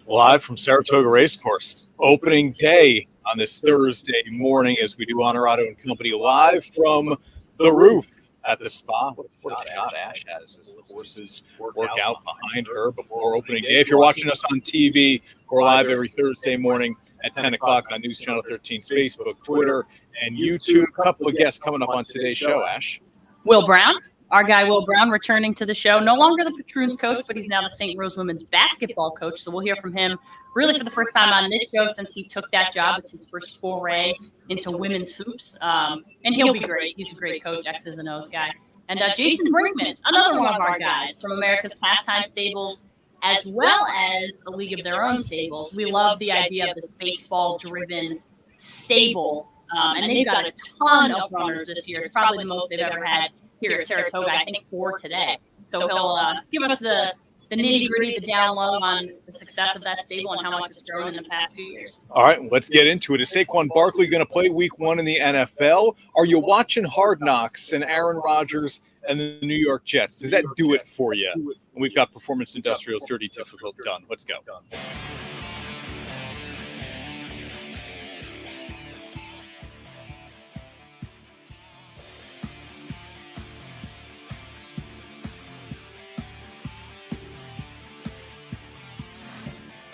Live from Saratoga Racecourse, opening day on this Thursday morning as we do Onorato and Company live from the roof at the spa. What a shot Ash has as the horses work out behind her before opening day. If you're watching us on TV, we're live every Thursday morning at 10 o'clock on News Channel 13's Facebook, Twitter, and YouTube. A couple of guests coming up on today's show, Ash. Will Brown. Our guy Will Brown returning to the show. No longer the Patroons coach, but he's now the St. Rose women's basketball coach. So we'll hear from him really for the first time on this show since he took that job. It's his first foray into women's hoops. And he'll be great. He's a great coach, X's and O's guy. And Jason Brinkman, another one of our guys from America's Pastime Stables, as well as a league of their own stables. We love the idea of this baseball-driven stable. And they've got a ton of runners this year. It's probably the most they've ever had here at Saratoga, I think 4 today. So he'll give us the nitty-gritty, the down low on the success of that stable and how much it's grown in the past few years. All right, let's get into it. Is Saquon Barkley going to play week 1 in the NFL? Are you watching Hard Knocks and Aaron Rodgers and the New York Jets? Does that do it for you? And we've got Performance Industrial's Dirty Difficult done. Let's go.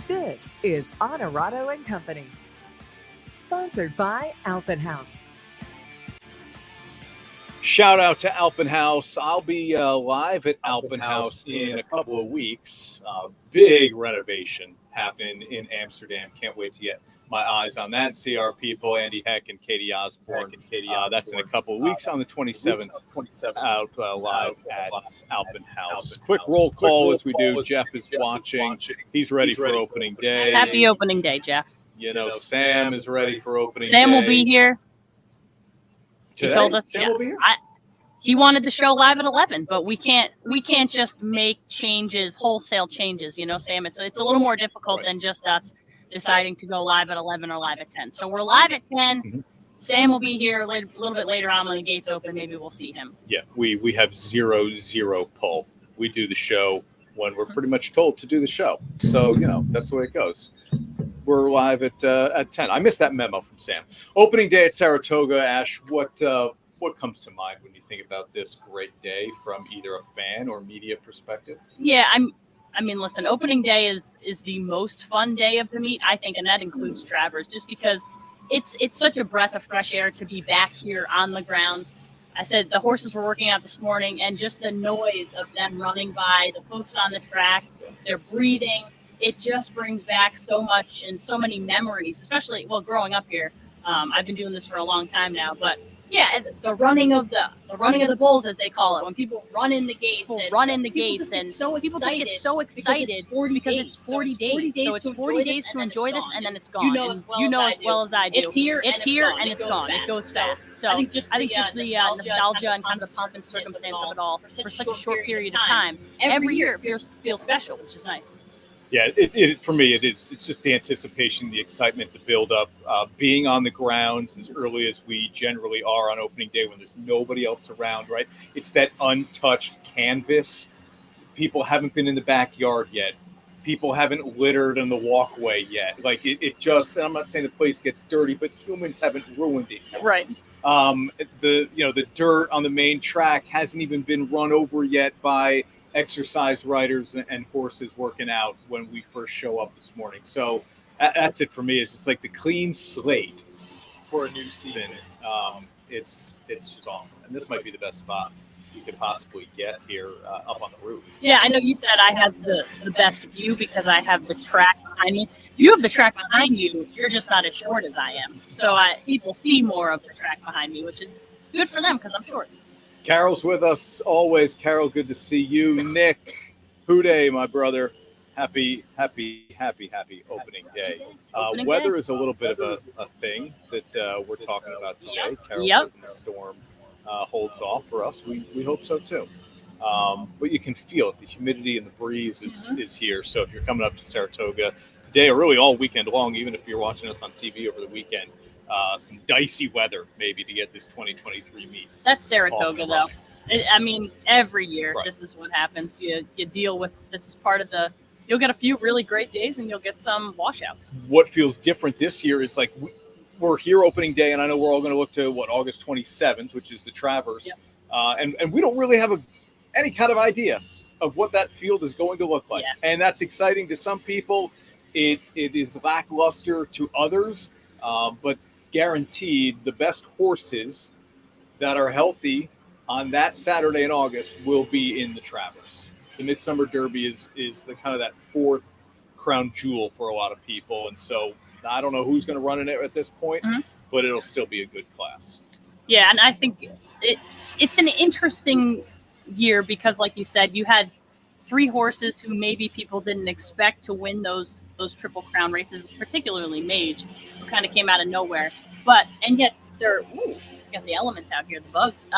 This is Onorato and Company, sponsored by Alpenhaus. Shout out to Alpenhaus. I'll be live at Alpenhaus in a couple of weeks. Big renovation happened in Amsterdam. Can't wait to get my eyes on that and see our people, Andy Heck and Katie Osborne. That's in a couple of weeks on the 27th. Out live at Alpenhaus. Quick roll call as we do. Jeff is watching. He's ready for opening day. Happy opening day, Jeff. You know, Sam is ready for opening day. Sam will be here. Today? He told us, Sam will be here? He wanted the show live at 11, but we can't just make changes, wholesale changes. You know, Sam, it's a little more difficult than just us deciding to go live at 11 or live at 10. So we're live at 10. Mm-hmm. Sam will be here a little bit later on when the gates open. Maybe we'll see him. Yeah, we have zero pull. We do the show when we're pretty much told to do the show. So, you know, that's the way it goes. We're live at 10. I missed that memo from Sam. Opening day at Saratoga, Ash, what comes to mind when you think about this great day from either a fan or media perspective? Yeah, I mean, listen, opening day is the most fun day of the meet, I think, and that includes Travers, just because it's such a breath of fresh air to be back here on the grounds. I said the horses were working out this morning, and just the noise of them running by, the hoofs on the track, they're breathing. It just brings back so much and so many memories, especially, well, growing up here. I've been doing this for a long time now, but yeah, the running of the bulls, as they call it, when people run in the gates, and people just get so excited because it's 40 days. So it's 40 days to enjoy this, and then it's gone. You know as well as I do. It's here and it's gone. It goes fast. So I think just the nostalgia and kind of the pomp and circumstance of it all for such a short period of time, every year it feels special, which is nice. Yeah, it for me, it's just the anticipation, the excitement, the build-up, being on the grounds as early as we generally are on opening day when there's nobody else around, right? It's that untouched canvas. People haven't been in the backyard yet. People haven't littered in the walkway yet. Like, it just, and I'm not saying the place gets dirty, but humans haven't ruined it yet. Right. The dirt on the main track hasn't even been run over yet by exercise riders and horses working out when we first show up this morning. So that's it for me. It's like the clean slate for a new season. It's just awesome. And this might be the best spot you could possibly get here up on the roof. Yeah, I know you said I have the best view because I have the track behind me. You have the track behind you. You're just not as short as I am. So people see more of the track behind me, which is good for them because I'm short. Carol's with us always. Carol, good to see you. Nick, Houday, my brother. Happy opening day. Weather is a little bit of a thing that we're talking about today. Terrible storm holds off for us. We hope so too. But you can feel it. The humidity and the breeze is here. So if you're coming up to Saratoga today, or really all weekend long, even if you're watching us on TV over the weekend, some dicey weather maybe to get this 2023 meet. That's Saratoga, though. I mean, every year this is what happens. You deal with this is part of the you'll get a few really great days and you'll get some washouts. What feels different this year is like we're here opening day, and I know we're all going to look to August 27th, which is the Travers. Yep. And we don't really have any kind of idea of what that field is going to look like. Yeah. And that's exciting to some people. It is lackluster to others, but guaranteed the best horses that are healthy on that Saturday in August will be in the Travers. The Midsummer Derby is the kind of that fourth crown jewel for a lot of people. And so I don't know who's going to run in it at this point, but it'll still be a good class. Yeah, and I think it's an interesting year because, like you said, you had 3 horses who maybe people didn't expect to win those Triple Crown races, particularly Mage, who kind of came out of nowhere. And yet they're got the elements out here, the bugs.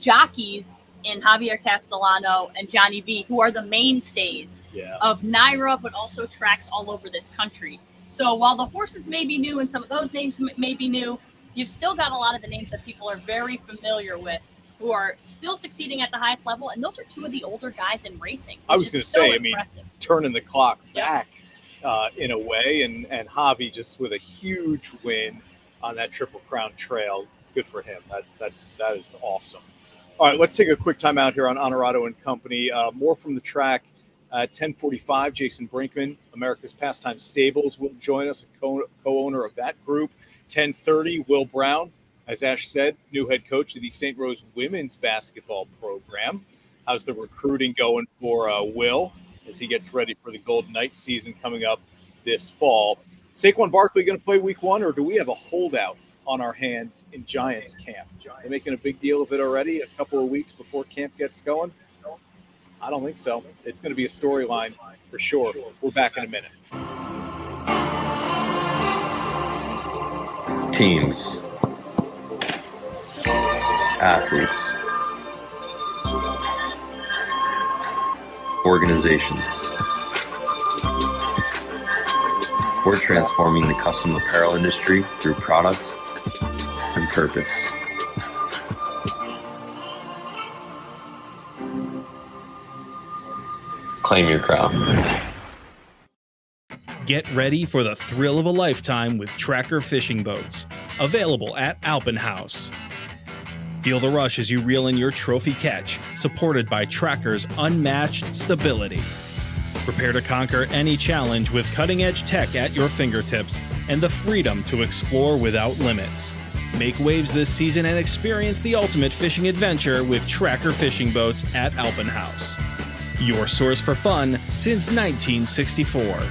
Jockeys in Javier Castellano and Johnny V, who are the mainstays of NYRA, but also tracks all over this country. So while the horses may be new and some of those names may be new, you've still got a lot of the names that people are very familiar with who are still succeeding at the highest level. And those are 2 of the older guys in racing. I was going to say, impressive. Turning the clock back in a way, and Javi just with a huge win on that Triple Crown trail. Good for him. That is awesome. All right, let's take a quick time out here on Onorato and Company. More from the track at 10:45. Jason Brinkman, America's Pastime Stables, will join us, a co-owner of that group. 10:30, Will Brown, as Ash said, new head coach of the St. Rose women's basketball program. How's the recruiting going for Will as he gets ready for the Golden Knights season coming up this fall? Saquon Barkley going to play week 1, or do we have a holdout on our hands in Giants camp? They're making a big deal of it already a couple of weeks before camp gets going. I don't think so. It's going to be a storyline for sure. We're back in a minute. Teams, athletes, organizations. We're transforming the custom apparel industry through products and purpose. Claim your crown. Get ready for the thrill of a lifetime with Tracker fishing boats, available at Alpenhaus. Feel the rush as you reel in your trophy catch, supported by Tracker's unmatched stability. Prepare to conquer any challenge with cutting-edge tech at your fingertips and the freedom to explore without limits. Make waves this season and experience the ultimate fishing adventure with Tracker fishing boats at Alpenhaus. Your source for fun since 1964.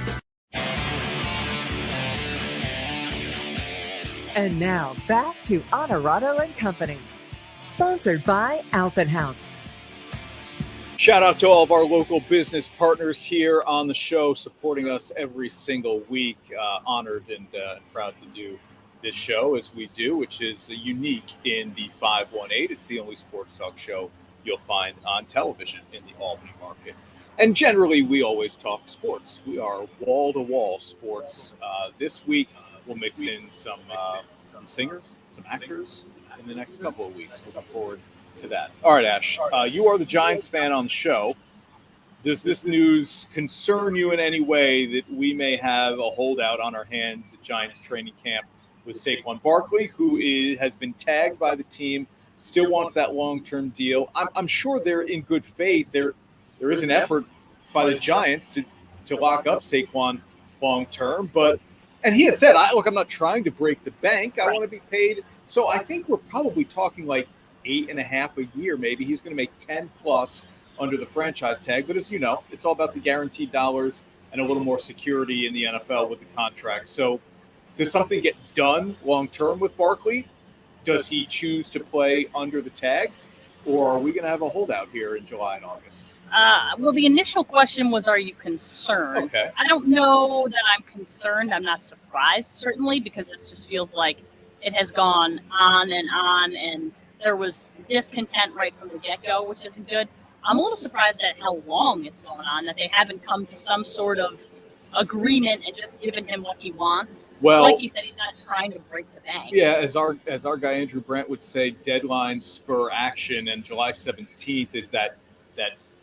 And now back to Onorato and Company, sponsored by Alpenhaus. Shout out to all of our local business partners here on the show, supporting us every single week. Honored and proud to do this show as we do, which is unique in the 518. It's the only sports talk show you'll find on television in the Albany market. And generally, we always talk sports. We are wall-to-wall sports. This week, we'll mix in some singers, some actors in the next couple of weeks. Looking forward to that. All right, Ash, you are the Giants fan on the show. Does this news concern you in any way that we may have a holdout on our hands at Giants training camp with Saquon Barkley, who has been tagged by the team, still wants that long-term deal? I'm sure they're in good faith. There is an effort by the Giants to lock up Saquon long-term, and he has said, I'm not trying to break the bank. I want to be paid. So I think we're probably talking like $8.5 a year. Maybe he's going to make 10 plus under the franchise tag. But as you know, it's all about the guaranteed dollars and a little more security in the NFL with the contract. So does something get done long-term with Barkley? Does he choose to play under the tag? Or are we going to have a holdout here in July and August? Well, the initial question was, are you concerned? Okay. I don't know that I'm concerned. I'm not surprised, certainly, because this just feels like it has gone on, and there was discontent right from the get-go, which isn't good. I'm a little surprised at how long it's going on, that they haven't come to some sort of agreement and just given him what he wants. Well, like he said, he's not trying to break the bank. Yeah, as our guy Andrew Brandt would say, deadline spur action, and July 17th is that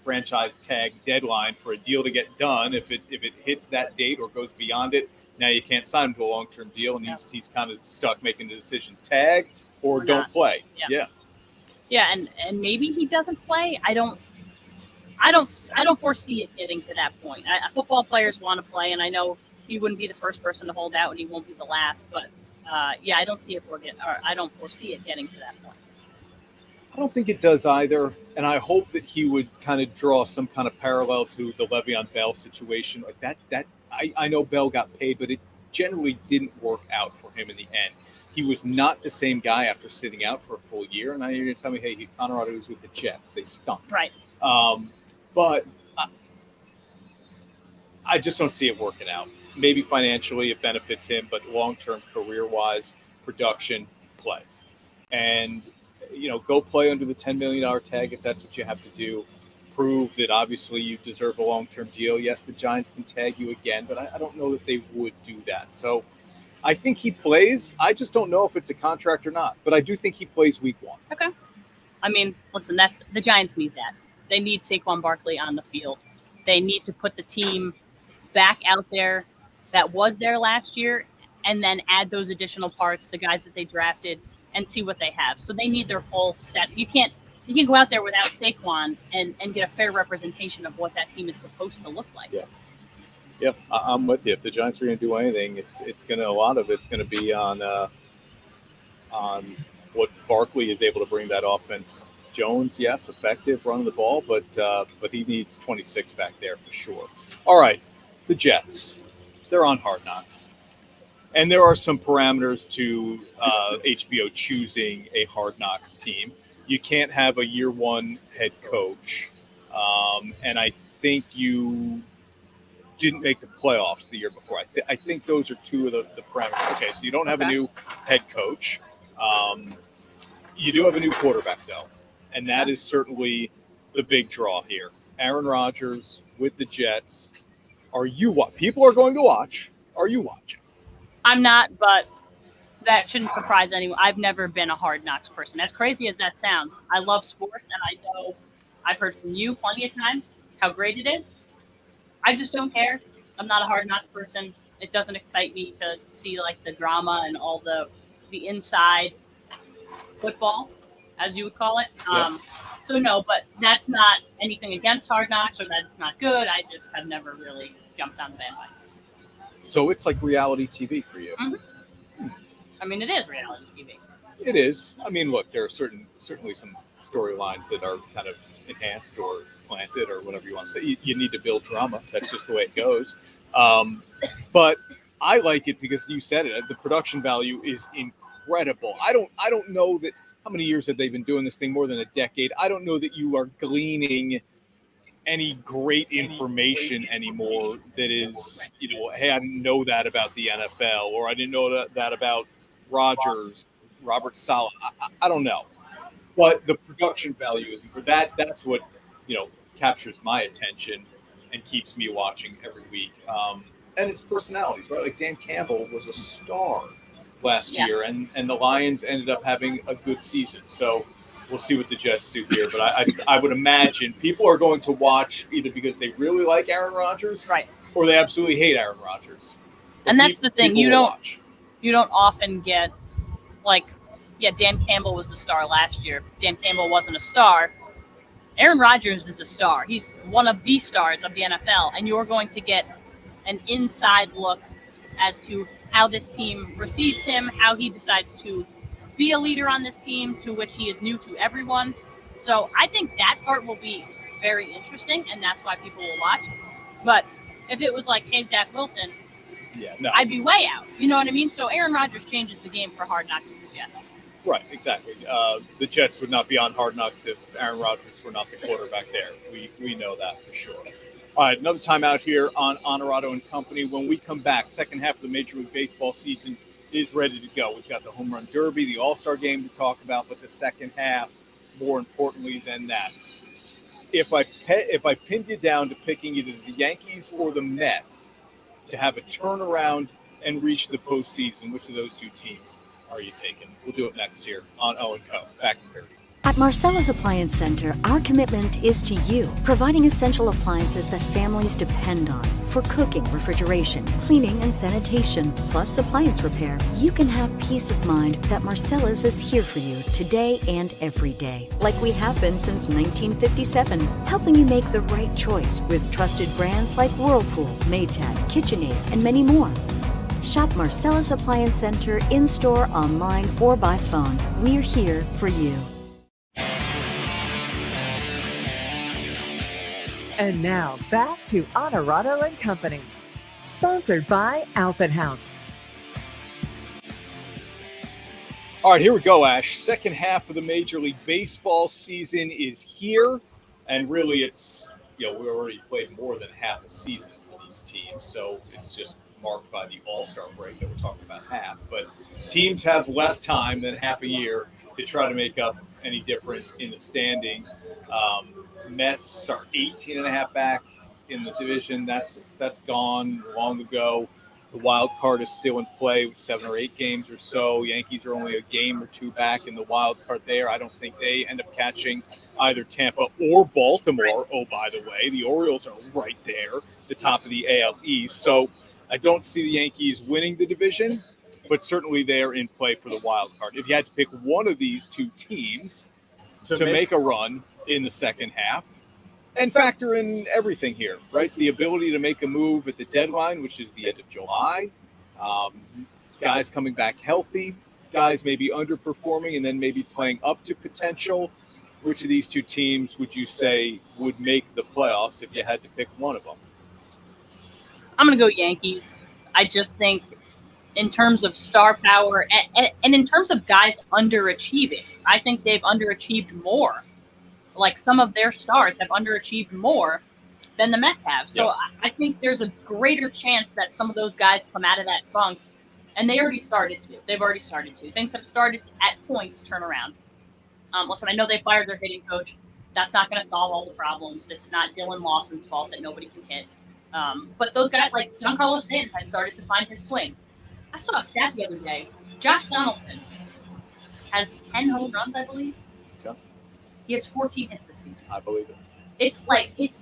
franchise tag deadline for a deal to get done. If it hits that date or goes beyond it, now you can't sign him to a long-term deal, and he's kind of stuck making the decision: tag or don't play. Yeah, and maybe he doesn't play. I don't foresee it getting to that point. Football players want to play, and I know he wouldn't be the first person to hold out, and he won't be the last. But I don't foresee it getting to that point. I don't think it does either, and I hope that he would kind of draw some kind of parallel to the Le'Veon Bell situation. Like that I know Bell got paid, but it generally didn't work out for him in the end. He was not the same guy after sitting out for a full year, and now you're going to tell me, hey, Onorato was with the Jets. They stunk. Right. But I just don't see it working out. Maybe financially it benefits him, but long-term career-wise, production, play. And, go play under the $10 million tag if that's what you have to do. Prove that obviously you deserve a long-term deal. Yes, the Giants can tag you again, but I don't know that they would do that. So I think he plays. I just don't know if it's a contract or not. But I do think he plays week 1. Okay. I mean, listen, the Giants need that. They need Saquon Barkley on the field. They need to put the team back out there that was there last year and then add those additional parts, the guys that they drafted, and see what they have. So they need their full set. You can't go out there without Saquon and get a fair representation of what that team is supposed to look like. Yeah, I'm with you. If the Giants are going to do anything, a lot of it's going to be on what Barkley is able to bring that offense. Jones, yes, effective running the ball, but he needs 26 back there for sure. All right, the Jets, they're on Hard Knocks. And there are some parameters to HBO choosing a Hard Knocks team. You can't have a year 1 head coach. And I think you didn't make the playoffs the year before. I think those are two of the parameters. Okay, so you don't have a new head coach. You do have a new quarterback, though. And that is certainly the big draw here. Aaron Rodgers with the Jets. People are going to watch. Are you watching? I'm not, but that shouldn't surprise anyone. I've never been a Hard Knocks person. As crazy as that sounds, I love sports, and I know I've heard from you plenty of times how great it is. I just don't care. I'm not a Hard Knocks person. It doesn't excite me to see like the drama and all the inside football, as you would call it. So no, but that's not anything against Hard Knocks or that it's not good. I just have never really jumped on the bandwagon. So it's like reality TV for you. Mm-hmm. I mean, it is reality TV. It is. I mean, look, there are certainly some storylines that are kind of enhanced or planted or whatever you want to say. You need to build drama. That's just the way it goes. But I like it because you said it. The production value is incredible. I don't know that. How many years have they been doing this thing? More than a decade. I don't know that you are gleaning any great information anymore that is, hey, I didn't know that about the NFL, or I didn't know that about Rodgers, Robert Saleh. I don't know. But the production value is for that. That's what, captures my attention and keeps me watching every week. And it's personalities, right? Like Dan Campbell was a star last year, and the Lions ended up having a good season. So we'll see what the Jets do here. But I would imagine people are going to watch either because they really like Aaron Rodgers, right, or they absolutely hate Aaron Rodgers. And that's the thing. You don't often get Dan Campbell was the star last year. Dan Campbell wasn't a star. Aaron Rodgers is a star. He's one of the stars of the NFL, and you're going to get an inside look as to how this team receives him, how he decides to be a leader on this team, to which he is new to everyone. So I think that part will be very interesting, and that's why people will watch. But if it was like, hey, Zach Wilson, I'd be way out. You know what I mean? So Aaron Rodgers changes the game for Hard Knocks with the Jets. Right, exactly. The Jets would not be on Hard Knocks if Aaron Rodgers were not the quarterback there. We know that for sure. All right, another time out here on Onorato and Company. When we come back, second half of the Major League Baseball season is ready to go. We've got the Home Run Derby, the All-Star Game to talk about, but the second half, more importantly than that. If I pinned you down to picking either the Yankees or the Mets to have a turnaround and reach the postseason, which of those two teams are you taking? We'll do it next year on O&Co. Back in 30. At Marcella's Appliance Center, our commitment is to you, providing essential appliances that families depend on for cooking, refrigeration, cleaning, and sanitation, plus appliance repair. You can have peace of mind that Marcella's is here for you today and every day, like we have been since 1957, helping you make the right choice with trusted brands like Whirlpool, Maytag, KitchenAid, and many more. Shop Marcella's Appliance Center in-store, online, or by phone. We're here for you. And now back to Onorato and Company, sponsored by Alpenhaus. All right, here we go, Ash. Second half of the Major League Baseball season is here, and really it's, we already played more than half a season for these teams, so it's just marked by the All-Star break that we're talking about half. But teams have less time than half a year to try to make up any difference in the standings. Mets are 18 and a half back in the division. That's gone long ago. The wild card is still in play with 7 or 8 games or so. Yankees are only a game or 2 back in the wild card there. I don't think they end up catching either Tampa or Baltimore. Oh, by the way, the Orioles are right there, the top of the AL East. So I don't see the Yankees winning the division, but certainly they're in play for the wild card. If you had to pick one of these two teams to make a run in the second half, and factor in everything here, right? The ability to make a move at the deadline, which is the end of July, guys coming back healthy, guys maybe underperforming and then maybe playing up to potential. Which of these two teams would you say would make the playoffs if you had to pick one of them? I'm going to go Yankees. I just think in terms of star power and in terms of guys underachieving, I think they've underachieved more. Like some of their stars have underachieved more than the Mets have. So I think there's a greater chance that some of those guys come out of that funk, and they already started to. They've already started to. Things have started to, at points, turn around. Listen, I know they fired their hitting coach. That's not going to solve all the problems. It's not Dylan Lawson's fault that nobody can hit. But those guys, like Giancarlo Stanton, has started to find his swing. I saw a stat the other day. Josh Donaldson has 10 home runs, I believe. Yeah. He has 14 hits this season. I believe it. It's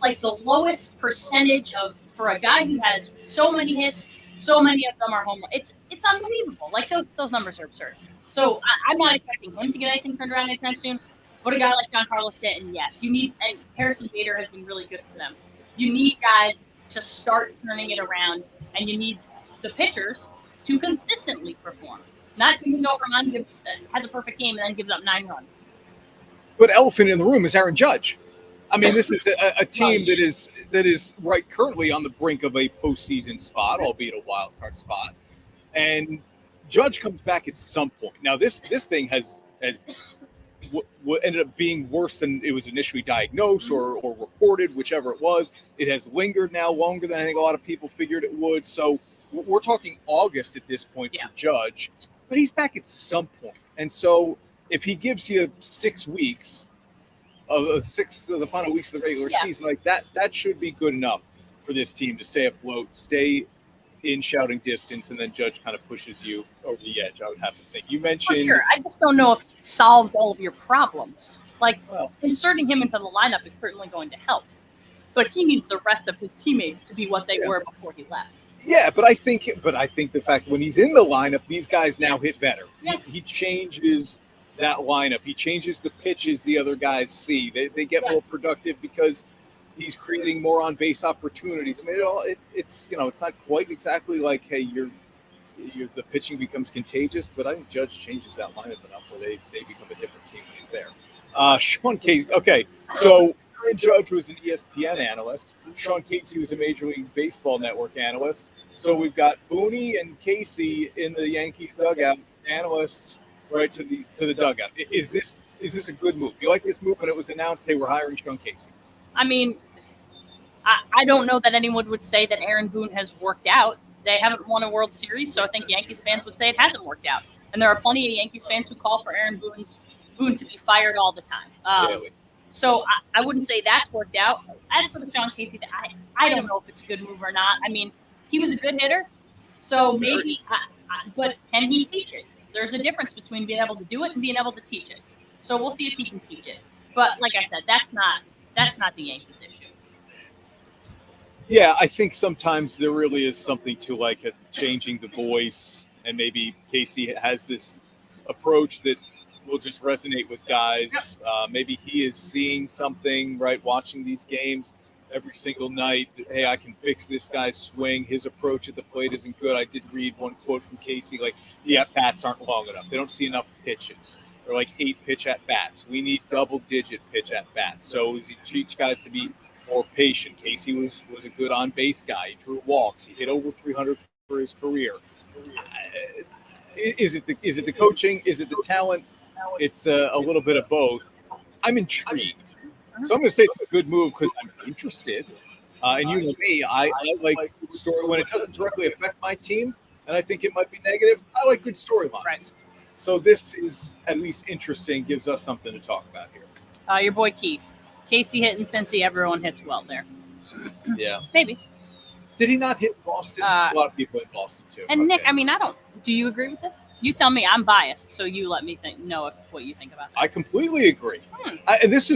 like the lowest percentage for a guy who has so many hits. So many of them are home runs. It's unbelievable. Like those numbers are absurd. So I'm not expecting him to get anything turned around anytime soon. But a guy like Giancarlo Stanton, yes, you need. And Harrison Bader has been really good for them. You need guys to start turning it around, and you need the pitchers to consistently perform. Not Domingo Germán has a perfect game and then gives up 9 runs. But elephant in the room is Aaron Judge. I mean, this is a team that is right currently on the brink of a postseason spot, albeit a wild card spot. And Judge comes back at some point. Now, this thing has what ended up being worse than it was initially diagnosed or reported, whichever it was. It has lingered now longer than I think a lot of people figured it would. So we're talking August at this point for Judge, but he's back at some point. And so if he gives you 6 weeks of the final weeks of the regular season, like that should be good enough for this team to stay afloat, stay in shouting distance, and then Judge kind of pushes you over the edge, I would have to think. You mentioned... For sure. I just don't know if he solves all of your problems. Inserting him into the lineup is certainly going to help. But he needs the rest of his teammates to be what they were before he left. Yeah, but I think the fact that when he's in the lineup, these guys now hit better. Yes. He changes that lineup. He changes the pitches the other guys see. They get more productive because he's creating more on base opportunities. I mean, it's not quite exactly like, hey, the pitching becomes contagious, but I think Judge changes that lineup enough where they become a different team when he's there. Sean Casey. Okay, so Aaron Judge was an ESPN analyst. Sean Casey was a Major League Baseball Network analyst. So we've got Booney and Casey in the Yankees dugout, analysts right to the dugout. Is this a good move? You like this move when it was announced they were hiring Sean Casey? I mean, I don't know that anyone would say that Aaron Boone has worked out. They haven't won a World Series, so I think Yankees fans would say it hasn't worked out. And there are plenty of Yankees fans who call for Aaron Boone to be fired all the time. So I wouldn't say that's worked out. As for the Sean Casey, I don't know if it's a good move or not. I mean, he was a good hitter, so maybe. But can he teach it? There's a difference between being able to do it and being able to teach it. So we'll see if he can teach it. But like I said, that's not the Yankees issue. Yeah, I think sometimes there really is something to like changing the voice, and maybe Casey has this approach that will just resonate with guys. Maybe he is seeing something, right, watching these games every single night. That, hey, I can fix this guy's swing. His approach at the plate isn't good. I did read one quote from Casey, like, the at-bats aren't long enough. They don't see enough pitches. They're like 8 pitch at-bats. We need double-digit pitch at-bats. So he teach guys to be more patient. Casey was a good on-base guy. He drew walks. He hit over 300 for his career. Is it the coaching? Is it the talent? It's a little bit of both. I'm intrigued. So I'm going to say it's a good move because I'm interested. And you know me, I like good story when it doesn't directly affect my team, and I think it might be negative. I like good storylines. Right. So this is at least interesting, gives us something to talk about here. Your boy Keith. Casey hitting Cincy, everyone hits well there. Yeah. Maybe. Did he not hit Boston? A lot of people hit Boston too. And Nick, I mean, do you agree with this? You tell me. I'm biased, so you let me know what you think about that. I completely agree. And this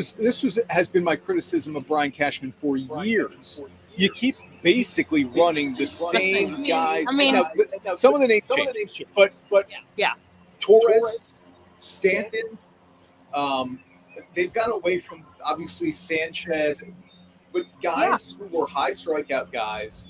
has been my criticism of Brian Cashman for years. You keep basically running the same guys. I mean, now, some of the names change, but yeah, Torres, Stanton, they've gone away from obviously Sanchez, but guys who were high strikeout guys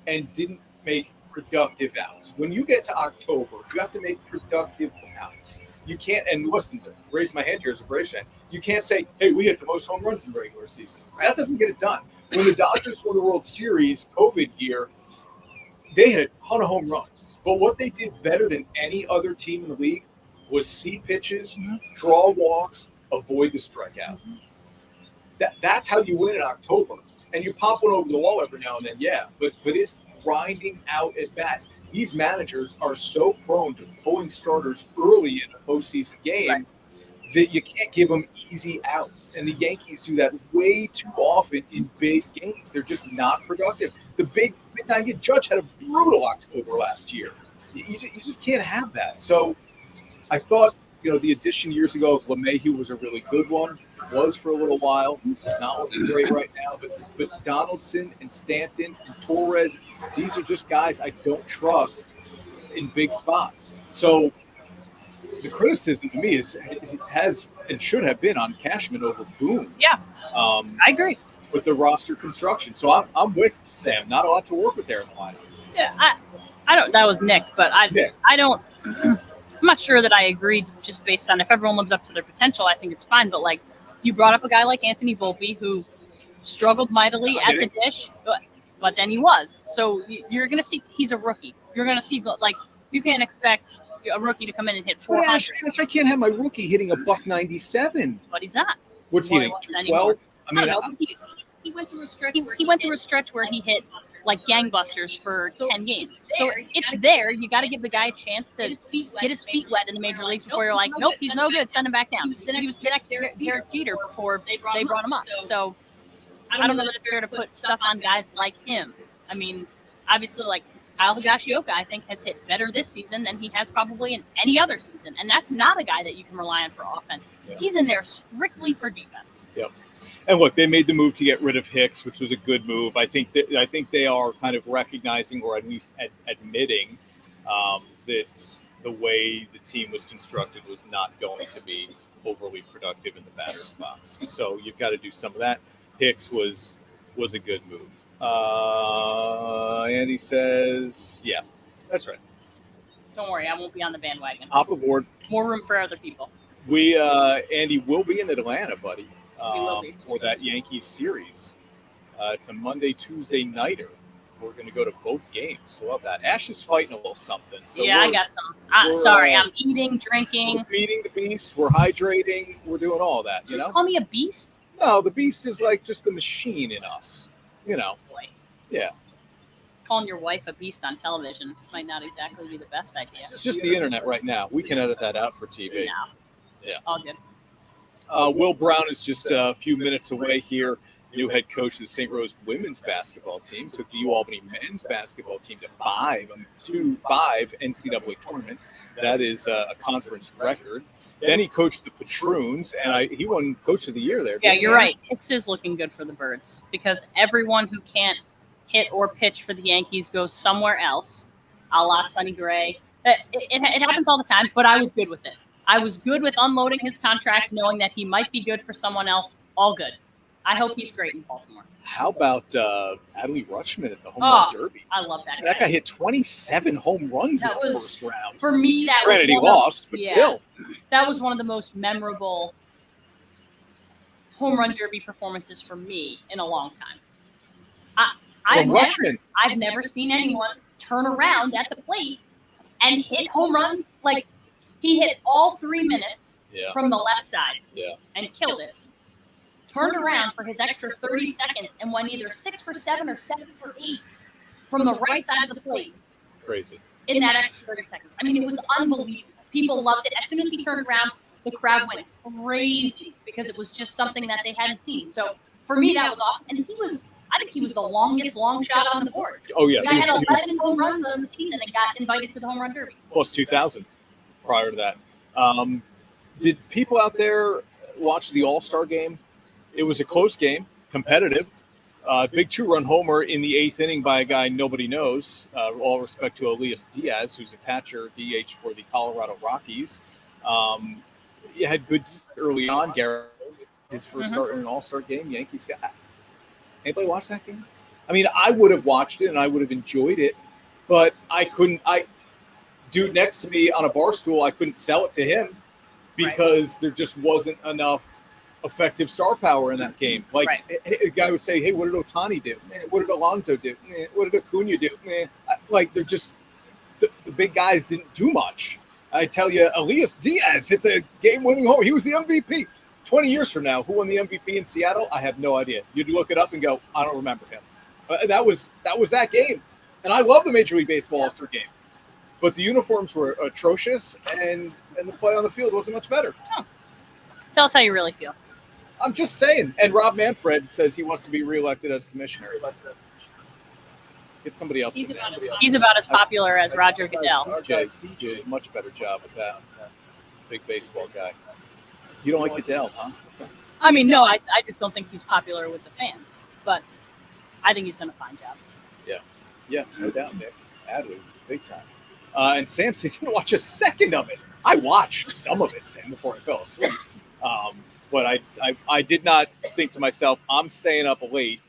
and didn't make productive outs. When you get to October, you have to make productive outs. You can't, and listen, raise my hand here as a Braves fan, you can't say, hey, we hit the most home runs in the regular season. That doesn't get it done. When the Dodgers won the World Series COVID year, they had a ton of home runs. But what they did better than any other team in the league was see pitches, draw walks, avoid the strikeout. That's how you win in October. And you pop one over the wall every now and then, but it's grinding out at bats. These managers are so prone to pulling starters early in a postseason game that you can't give them easy outs. And the Yankees do that way too often in big games. They're just not productive. The big nine Judge had a brutal October last year. You just can't have that. So I thought, the addition years ago of LeMahieu was a really good one. Was for a little while. He's not looking great right now. But Donaldson and Stanton and Torres, these are just guys I don't trust in big spots. So the criticism to me has and should have been on Cashman over Boone. Yeah, I agree. With the roster construction. So I'm with Sam. Not a lot to work with there in the lineup. Yeah, I don't. That was Nick, but I don't. I'm not sure that I agree just based on if everyone lives up to their potential. I think it's fine, but like. You brought up a guy like Anthony Volpe who struggled mightily at the dish, but then he was. So you're going to see he's a rookie. You're going to see, like, you can't expect a rookie to come in and hit 400. I can't have my rookie hitting a $197. But he's not. What's he hitting, 212? I mean, he went through a stretch. He went through a stretch where he hit like gangbusters for 10 games. So it's there. You got to give the guy a chance to get his feet wet in the major leagues before you're like, nope, he's no good. Send him back down. He was the next Derek Jeter before they brought him up. So I don't know that it's fair to put stuff on guys like him. I mean, obviously, like Kyle Higashioka, I think, has hit better this season than he has probably in any other season. And that's not a guy that you can rely on for offense. Yeah. He's in there strictly for defense. Yep. And look, they made the move to get rid of Hicks, which was a good move. I think they are kind of recognizing, or at least admitting, that the way the team was constructed was not going to be overly productive in the batter's box. So you've got to do some of that. Hicks was a good move. Andy says, yeah, that's right. Don't worry, I won't be on the bandwagon. Hop aboard. More room for other people. Andy will be in Atlanta, buddy. For that Yankees series. It's a Monday, Tuesday nighter. We're going to go to both games. So love that. Ash is fighting a little something. So yeah, I got some. Sorry, I'm eating, drinking. We're feeding the beast. We're hydrating. We're doing all that. Did you just call me a beast? No, the beast is like just the machine in us. Boy. Yeah. Calling your wife a beast on television might not exactly be the best idea. It's just the internet right now. We can edit that out for TV. No. Yeah. All good. Will Brown is just a few minutes away here. new head coach of the St. Rose women's basketball team, took the UAlbany men's basketball team to five NCAA tournaments. That is a conference record. Then he coached the Patroons, and he won Coach of the Year there. Yeah, you're right. Hicks is looking good for the Birds because everyone who can't hit or pitch for the Yankees goes somewhere else, a la Sonny Gray. It happens all the time, but I was good with it. I was good with unloading his contract, knowing that he might be good for someone else. All good. I hope he's great in Baltimore. How about Adley Rutschman at the home run derby? I love that guy. That guy hit 27 home runs in the first round. For me, that Granted, he lost, but still. That was one of the most memorable home run derby performances for me in a long time. I've never seen anyone turn around at the plate and hit home runs. Like, he hit all 3 minutes from the left side and killed it. Turned around for his extra 30 seconds and went either 6 for 7 or 7 for 8 from the right side of the plate. Crazy. In that extra 30 seconds. I mean, it was unbelievable. People loved it. As soon as he turned around, the crowd went crazy because it was just something that they hadn't seen. So for me, that was awesome. And I think he was the longest long shot on the board. Oh, yeah. The guy had 11 home runs on the season and got invited to the home run derby. Plus 2,000 prior to that. Did people out there watch the All-Star game? It was a close game, competitive. Big 2-run homer in the 8th inning by a guy nobody knows. All respect to Elias Diaz, who's a catcher, DH for the Colorado Rockies. You had good early on, Garrett. His first start in an All-Star game. Yankees got. Anybody watch that game? I mean, I would have watched it and I would have enjoyed it, but I couldn't. Dude next to me on a bar stool, I couldn't sell it to him because there just wasn't enough effective star power in that game. Like a guy would say, "Hey, what did Ohtani do? What did Alonso do? What did Acuna do?" Like they're just the big guys didn't do much. I tell you, Elias Diaz hit the game-winning homer. He was the MVP. 20 years from now, who won the MVP in Seattle? I have no idea. You'd look it up and go, I don't remember him. That was that game, and I love the Major League Baseball All-Star game, but the uniforms were atrocious, and the play on the field wasn't much better. Oh. Tell us how you really feel. I'm just saying. And Rob Manfred says he wants to be reelected as commissioner. Get somebody else. He's about as popular as Roger Goodell. CJ did a much better job with that. Big baseball guy. You don't like Goodell, huh? Okay. I mean, no, I just don't think he's popular with the fans. But I think he's done a fine job. Yeah, no doubt, Nick. Adley, big time. And Sam says he didn't watch a second of it. I watched some of it, Sam, before I fell asleep. But I did not think to myself, I'm staying up late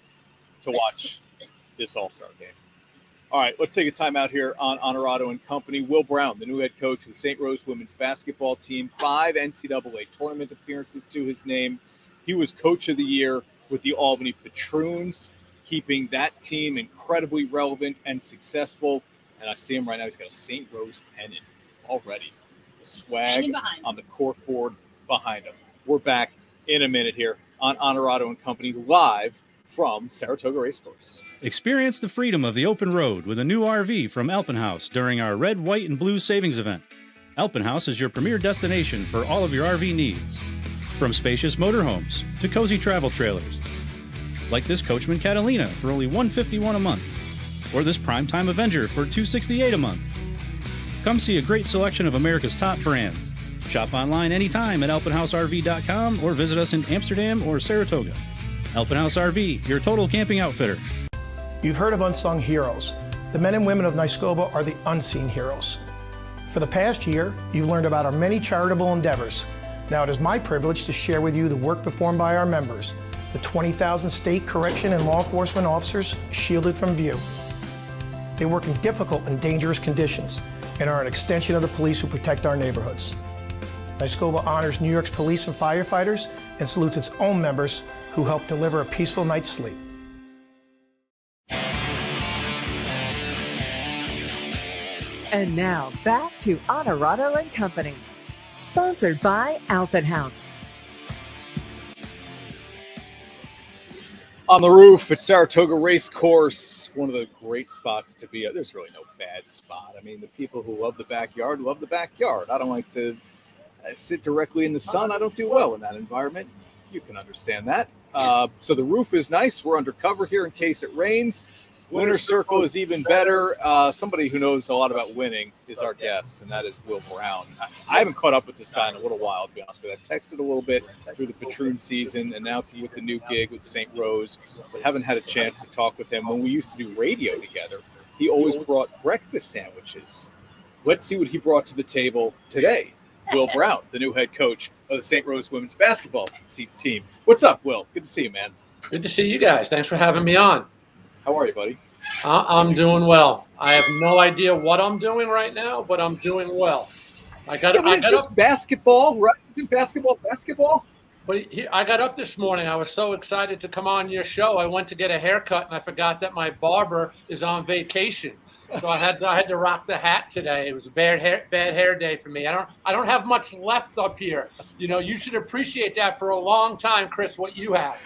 to watch this All-Star game. All right, let's take a time out here on Onorato and Company. Will Brown, the new head coach of the St. Rose women's basketball team, 5 NCAA tournament appearances to his name. He was coach of the year with the Albany Patroons, keeping that team incredibly relevant and successful. And I see him right now. He's got a St. Rose pennant already. The swag on the corkboard behind him. We're back in a minute here on Onorato and Company live from Saratoga Racecourse. Experience the freedom of the open road with a new RV from Alpenhaus during our Red, White, and Blue Savings Event. Alpenhaus is your premier destination for all of your RV needs. From spacious motorhomes to cozy travel trailers. Like this Coachman Catalina for only $151 a month. Or this Primetime Avenger for $268 a month. Come see a great selection of America's top brands. Shop online anytime at alpenhausrv.com or visit us in Amsterdam or Saratoga. Alpenhaus RV, your total camping outfitter. You've heard of unsung heroes. The men and women of Naiskoba are the unseen heroes. For the past year, you've learned about our many charitable endeavors. Now it is my privilege to share with you the work performed by our members, the 20,000 state correction and law enforcement officers shielded from view. They work in difficult and dangerous conditions and are an extension of the police who protect our neighborhoods. Naiskoba honors New York's police and firefighters and salutes its own members who help deliver a peaceful night's sleep. And now back to Onorato and Company, sponsored by Alpenhaus. On the roof at Saratoga Racecourse, one of the great spots to be at. There's really no bad spot. I mean, the people who love the backyard love the backyard. I don't like to sit directly in the sun. I don't do well in that environment. You can understand that. So the roof is nice. We're under cover here in case it rains. Winner's Circle is even better. Somebody who knows a lot about winning is our guest, and that is Will Brown. I haven't caught up with this guy in a little while, to be honest with you. I texted a little bit through the Patroon season and now with the new gig with St. Rose, but haven't had a chance to talk with him. When we used to do radio together, he always brought breakfast sandwiches. Let's see what he brought to the table today. Will Brown, the new head coach of the St. Rose women's basketball team. What's up, Will? Good to see you, man. Good to see you guys. Thanks for having me on. How are you, buddy? I'm doing well. I have no idea what I'm doing right now, but I'm doing well. It's just basketball, right? Isn't basketball? But I got up this morning. I was so excited to come on your show. I went to get a haircut, and I forgot that my barber is on vacation. So I had to rock the hat today. It was a bad hair day for me. I don't have much left up here. You should appreciate that for a long time, Chris. What you have.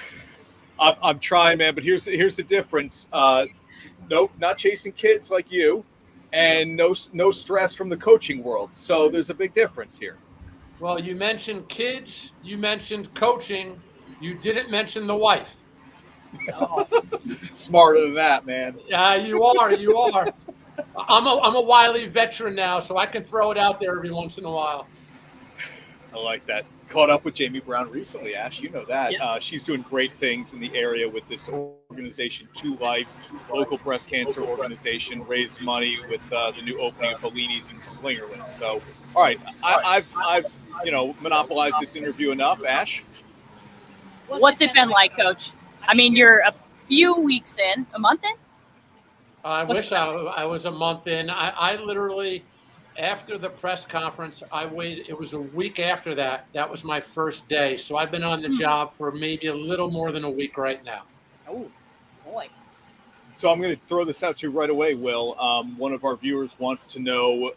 I'm trying, man. But here's the difference. Nope, not chasing kids like you, and no stress from the coaching world. So there's a big difference here. Well, you mentioned kids. You mentioned coaching. You didn't mention the wife. Smarter than that, man. Yeah, you are. I'm a wily veteran now, so I can throw it out there every once in a while. I like that. Caught up with Jamie Brown recently, Ash. You know that. Yeah. She's doing great things in the area with this organization, To Life, local breast cancer organization, raised money with the new opening of Bellini's in Slingerland. So, all right, I've monopolized this interview enough, Ash. What's it been like, Coach? I mean, you're a few weeks in, a month in? I wish I was a month in. I literally, after the press conference, I waited. It was a week after that. That was my first day. So I've been on the job for maybe a little more than a week right now. Oh, boy. So I'm going to throw this out to you right away, Will. One of our viewers wants to know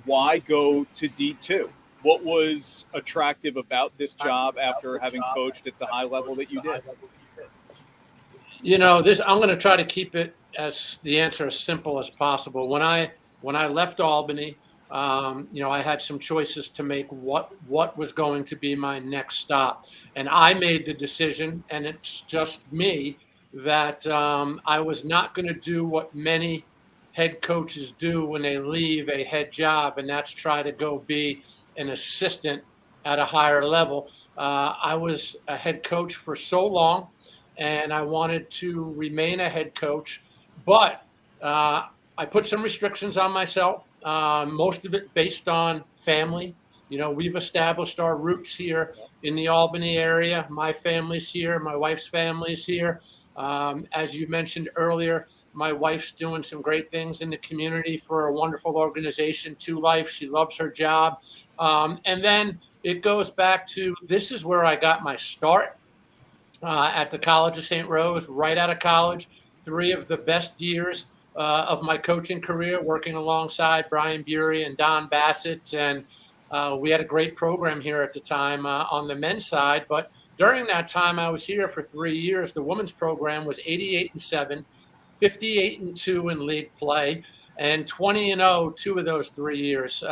why go to D2? What was attractive about this job after having coached at the high level that you did? I'm going to try to keep it as the answer as simple as possible. When I left Albany, I had some choices to make what was going to be my next stop. And I made the decision, and it's just me, that I was not going to do what many head coaches do when they leave a head job, and that's try to go be an assistant at a higher level. I was a head coach for so long, and I wanted to remain a head coach, but I put some restrictions on myself, most of it based on family. We've established our roots here in the Albany area. My family's here. My wife's family's here. As you mentioned earlier, my wife's doing some great things in the community for a wonderful organization, To Life. She loves her job. And then it goes back to, this is where I got my start at the College of St. Rose, right out of college. 3 of the best years of my coaching career, working alongside Brian Bury and Don Bassett. And we had a great program here at the time on the men's side. But during that time, I was here for 3 years. The women's program was 88-7, 58-2 in league play, and 20-0 2 of those 3 years,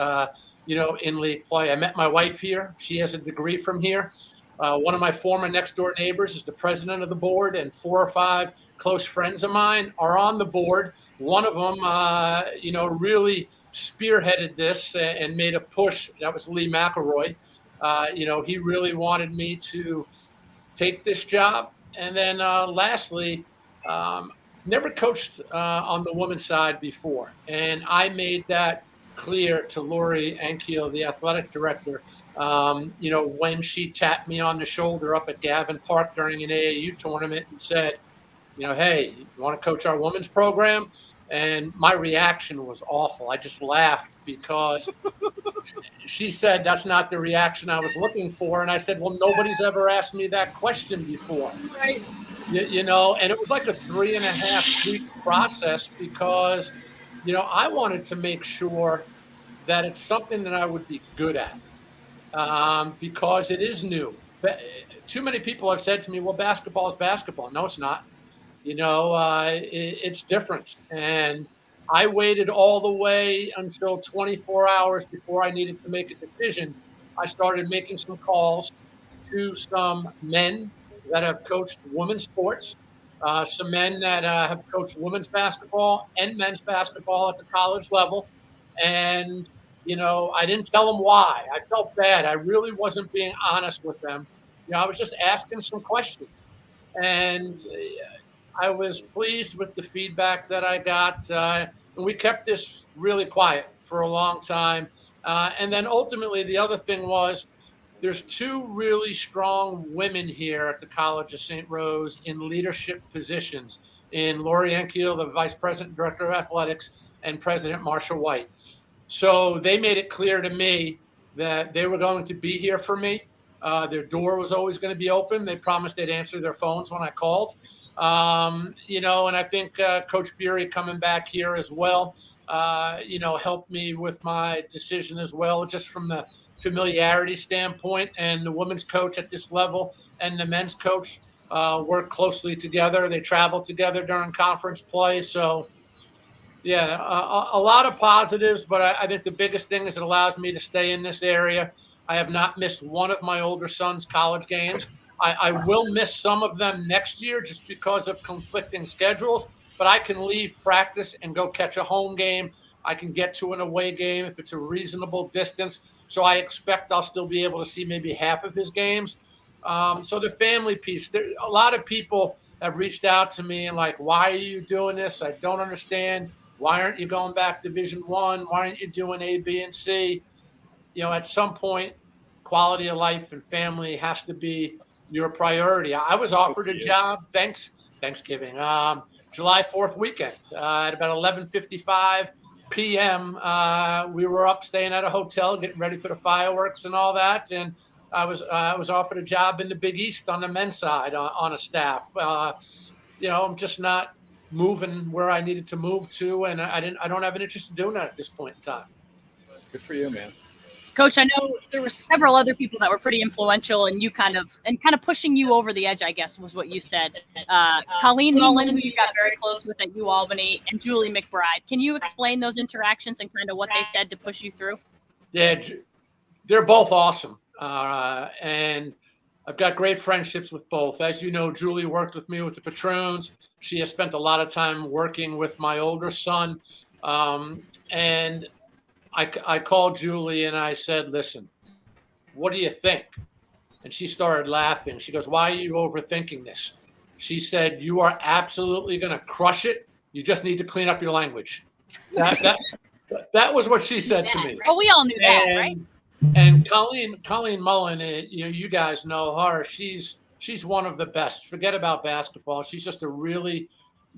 in league play. I met my wife here. She has a degree from here. One of my former next-door neighbors is the president of the board, and 4 or 5 close friends of mine are on the board. One of them, really spearheaded this and made a push. That was Lee McElroy. He really wanted me to take this job. And then lastly, never coached on the women's side before. And I made that clear to Lori Ankiel, the athletic director, when she tapped me on the shoulder up at Gavin Park during an AAU tournament and said, hey, you want to coach our women's program? And my reaction was awful. I just laughed because she said that's not the reaction I was looking for. And I said, well, nobody's ever asked me that question before. Right. And it was like a 3.5-week process because, I wanted to make sure that it's something that I would be good at because it is new. Too many people have said to me, well, basketball is basketball. No, it's not. It's different. And I waited all the way until 24 hours before I needed to make a decision. I started making some calls to some men that have coached women's sports, some men that have coached women's basketball and men's basketball at the college level. And, I didn't tell them why. I felt bad. I really wasn't being honest with them. I was just asking some questions. And I was pleased with the feedback that I got. And we kept this really quiet for a long time. And then ultimately, the other thing was there's two really strong women here at the College of St. Rose in leadership positions, in Lori Enkiel, the Vice President and Director of Athletics, and President Marsha White. So they made it clear to me that they were going to be here for me. Their door was always going to be open. They promised they'd answer their phones when I called. And I think Coach Beery coming back here as well, helped me with my decision as well, just from the familiarity standpoint. And the women's coach at this level and the men's coach work closely together. They travel together during conference play. So, yeah, a lot of positives, but I think the biggest thing is it allows me to stay in this area. I have not missed one of my older son's college games. I will miss some of them next year just because of conflicting schedules, but I can leave practice and go catch a home game. I can get to an away game if it's a reasonable distance. So I expect I'll still be able to see maybe half of his games. So the family piece, a lot of people have reached out to me and like, why are you doing this? I don't understand. Why aren't you going back to Division I? Why aren't you doing A, B, and C? At some point, quality of life and family has to be your priority. I was offered a job, Thanksgiving, July 4th weekend at about 11:55 p.m. We were up staying at a hotel, getting ready for the fireworks and all that. And I was offered a job in the Big East on the men's side on a staff. I'm just not moving where I needed to move to, and I don't have an interest in doing that at this point in time. Good for you, man. Coach, I know there were several other people that were pretty influential and kind of pushing you over the edge, I guess, was what you said. Colleen Mullen, who you got very close with at UAlbany, and Julie McBride. Can you explain those interactions and kind of what they said to push you through? Yeah, they're both awesome. And I've got great friendships with both. As you know, Julie worked with me with the Patroons. She has spent a lot of time working with my older son. And I called Julie and I said, listen, what do you think? And she started laughing. She goes, why are you overthinking this? She said, you are absolutely going to crush it. You just need to clean up your language. That was what she said to me. Oh, we all knew that, right? And Colleen Mullen, you guys know her. She's one of the best. Forget about basketball. She's just a really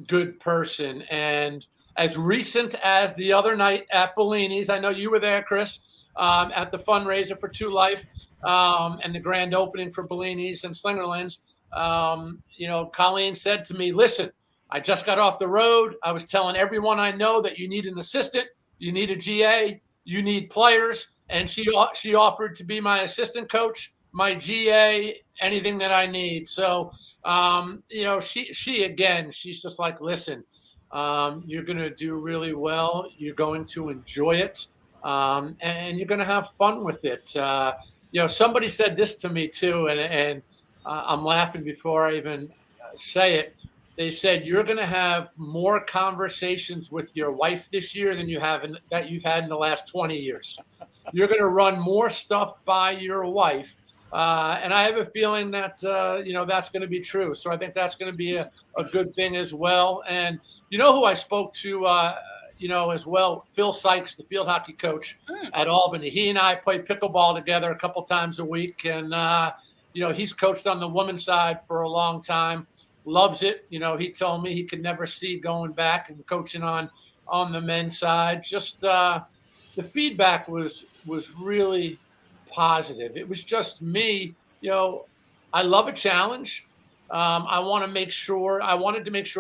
good person. And as recent as the other night at Bellini's, I know you were there, Chris, at the fundraiser for 2 Life and the grand opening for Bellini's and Slingerland's. Colleen said to me, listen, I just got off the road. I was telling everyone I know that you need an assistant, you need a GA, you need players. And she offered to be my assistant coach, my GA, anything that I need. So, she's just like, listen, you're going to do really well. You're going to enjoy it. And you're going to have fun with it. Somebody said this to me too, and I'm laughing before I even say it. They said, you're going to have more conversations with your wife this year than you've had in the last 20 years. You're going to run more stuff by your wife. And I have a feeling that, that's going to be true. So I think that's going to be a good thing as well. And you know who I spoke to, as well? Phil Sykes, the field hockey coach at Albany. He and I play pickleball together a couple times a week. And, he's coached on the women's side for a long time. Loves it. He told me he could never see going back and coaching on the men's side. Just the feedback was really positive. It was just me. I love a challenge. I wanted to make sure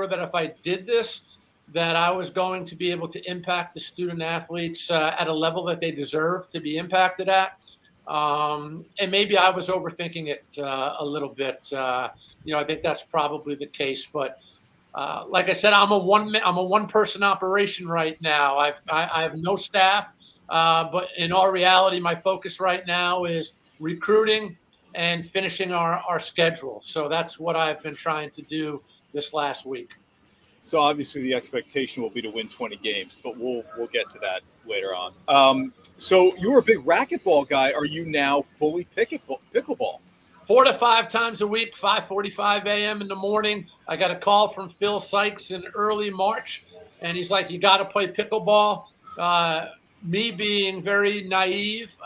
that if I did this, that I was going to be able to impact the student athletes at a level that they deserve to be impacted at. And maybe I was overthinking it a little bit. I think that's probably the case. But like I said, I'm a one-person operation right now. I have no staff. But in all reality, my focus right now is recruiting and finishing our schedule. So that's what I've been trying to do this last week. So obviously the expectation will be to win 20 games, but we'll get to that later on. So you were a big racquetball guy. Are you now fully pickleball? 4 to 5 times a week, 5:45 a.m. in the morning. I got a call from Phil Sykes in early March, and he's like, "You got to play pickleball." Me being very naive,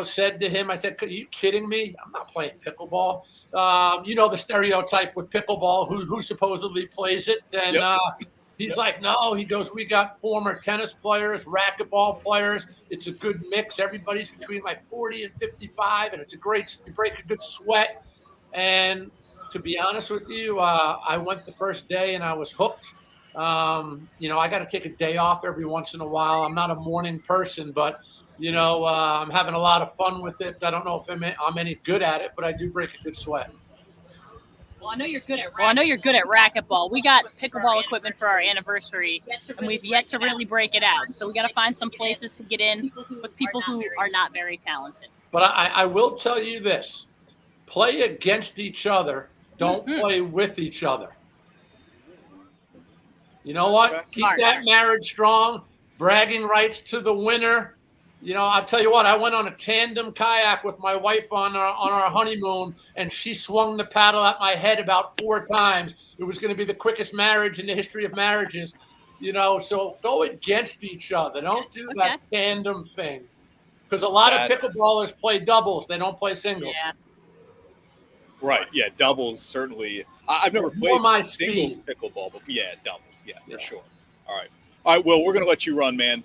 said to him, I said, "Are you kidding me? I'm not playing pickleball." The stereotype with pickleball, who supposedly plays it. And he's like, "No," he goes, "We got former tennis players, racquetball players. It's a good mix. Everybody's between like 40 and 55, and you break a good sweat." And to be honest with you, I went the first day and I was hooked. I got to take a day off every once in a while. I'm not a morning person, but I'm having a lot of fun with it. I don't know if I'm any good at it, but I do break a good sweat. Well, I know you're good at racquetball. We got pickleball equipment for our anniversary, and we've yet to really break it out. So we got to find some places to get in with people who are not very talented. But I will tell you this: play against each other. Don't play with each other. You know what? Keep that marriage strong. Bragging rights to the winner. I'll tell you what, I went on a tandem kayak with my wife on our honeymoon, and she swung the paddle at my head about 4 times. It was going to be the quickest marriage in the history of marriages. So go against each other. Don't do that tandem thing. Because a lot of pickleballers play doubles. They don't play singles. Yeah. Right. Yeah. Doubles, certainly. I've never played singles pickleball before. Yeah, doubles. Yeah, for sure. All right. Will, we're going to let you run, man.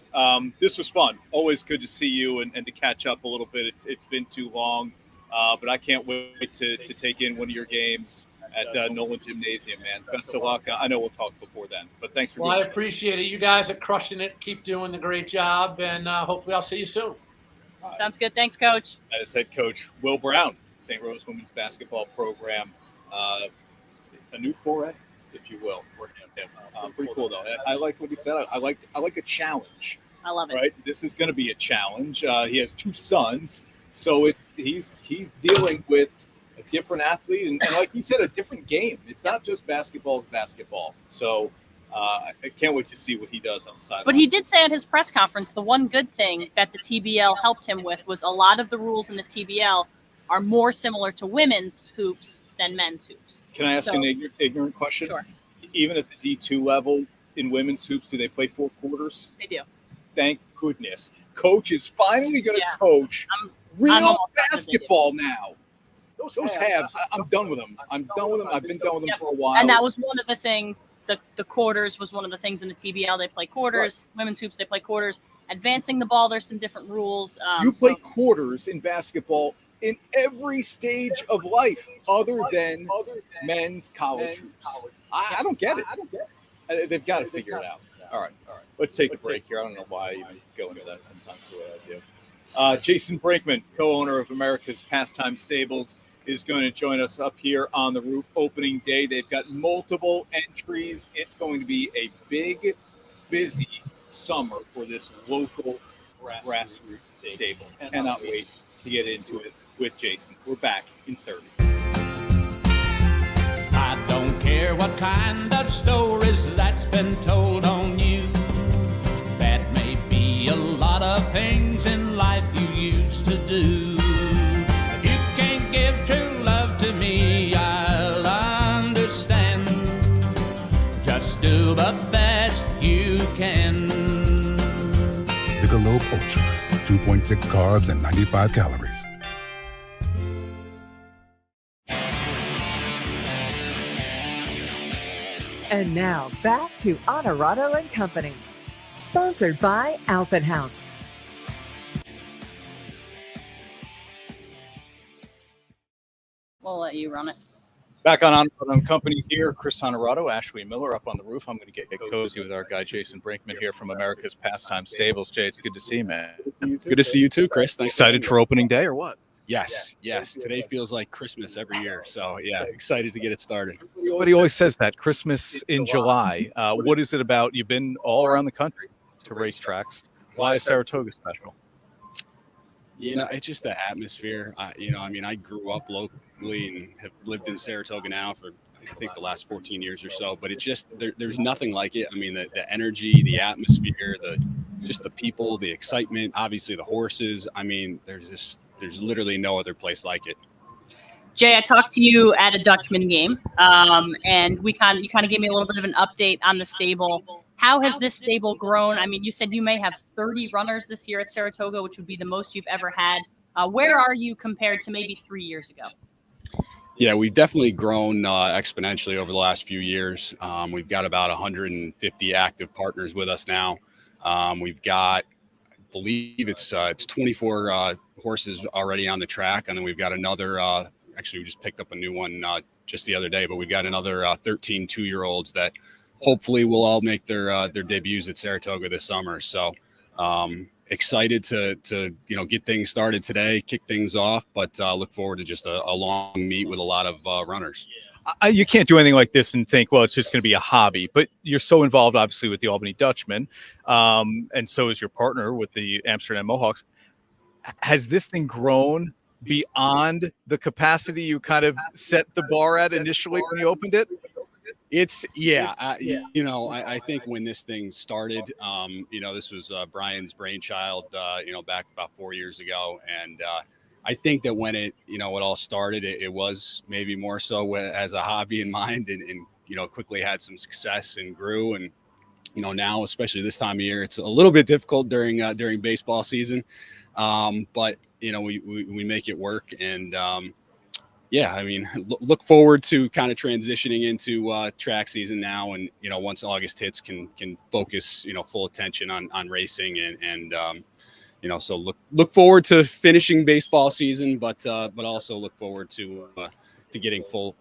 This was fun. Always good to see you and to catch up a little bit. It's been too long, but I can't wait to take in one of your games at Nolan Gymnasium, man. Best of luck. I know we'll talk before then, but thanks for being here. I appreciate it. You guys are crushing it. Keep doing the great job, and hopefully I'll see you soon. Sounds good. Thanks, Coach. That is head coach Will Brown, St. Rose women's basketball program. A new foray, if you will, for him. Pretty cool though. I liked what he said. I like a challenge. I love it. Right, this is going to be a challenge. He has 2 sons, so he's dealing with a different athlete and like he said, a different game. It's not just basketball; it's basketball. So I can't wait to see what he does on the sideline. But he did say at his press conference, the one good thing that the TBL helped him with was a lot of the rules in the TBL are more similar to women's hoops than men's hoops. Can I ask an ignorant question? Sure. Even at the D2 level in women's hoops, do they play 4 quarters? They do. Thank goodness. Coach is finally going to coach real basketball now. Those halves, I'm done with them. I've been done with them for a while. And that was one of the things, the quarters was one of the things in the TBL. They play quarters. Right. Women's hoops, they play quarters. Advancing the ball, there's some different rules. You play quarters in basketball in every stage of life other than men's college hoops. I don't get it. They've got to figure it out. All right. Let's take a break here. I don't know why I even go into that sometimes the way I do. Jason Brinkman, co-owner of America's Pastime Stables, is going to join us up here on the roof opening day. They've got multiple entries. It's going to be a big, busy summer for this local grassroots stable. Cannot wait to get into it with Jason. We're back in 30. I don't care what kind of stories that's been told on you. That may be a lot of things in life you used to do. If you can't give true love to me, I'll understand. Just do the best you can. Michelob Ultra, 2.6 carbs and 95 calories. And now back to Onorato and Company, sponsored by Alpenhaus. We'll let you run it. Back on Onorato and Company here. Chris Onorato, Ashley Miller up on the roof. I'm going to get cozy with our guy Jason Brinkman here from America's Pastime Stables. Jay, it's good to see you, man. Good to see you too, Chris. Thanks. Excited for opening day or what? Yes. Today feels like Christmas every year. So, yeah, excited to get it started. Everybody always says that, Christmas in July. What is it about? You've been all around the country to racetracks. Why is Saratoga special? It's just the atmosphere. I grew up locally and have lived in Saratoga now for, I think, the last 14 years or so, but it's just, there's nothing like it. I mean, the energy, the atmosphere, just the people, the excitement, obviously the horses. I mean, there's literally no other place like it. Jay, I talked to you at a Dutchman game, and you kind of gave me a little bit of an update on the stable. How has this stable grown? I mean, you said you may have 30 runners this year at Saratoga, which would be the most you've ever had. Where are you compared to maybe 3 years ago? Yeah, we've definitely grown exponentially over the last few years. We've got about 150 active partners with us now. We've got, I believe it's 24 horses already on the track, and then we've got another. Actually, we just picked up a new one just the other day, but we've got another 13 2-year-olds that hopefully will all make their debuts at Saratoga this summer. So excited to get things started today, kick things off, but look forward to just a long meet with a lot of runners. You can't do anything like this and think, well, it's just going to be a hobby, but you're so involved, obviously, with the Albany Dutchman, and so is your partner with the Amsterdam Mohawks. Has this thing grown beyond the capacity you kind of set the bar at initially when you opened it? I think when this thing started, this was Brian's brainchild, back about 4 years ago. And I think that when it all started, it was maybe more so as a hobby in mind and quickly had some success and grew. And, now, especially this time of year, it's a little bit difficult during baseball season. But we make it work, and look forward to kind of transitioning into track season now, and once August hits, can focus full attention on racing, and so look forward to finishing baseball season, but also look forward to getting full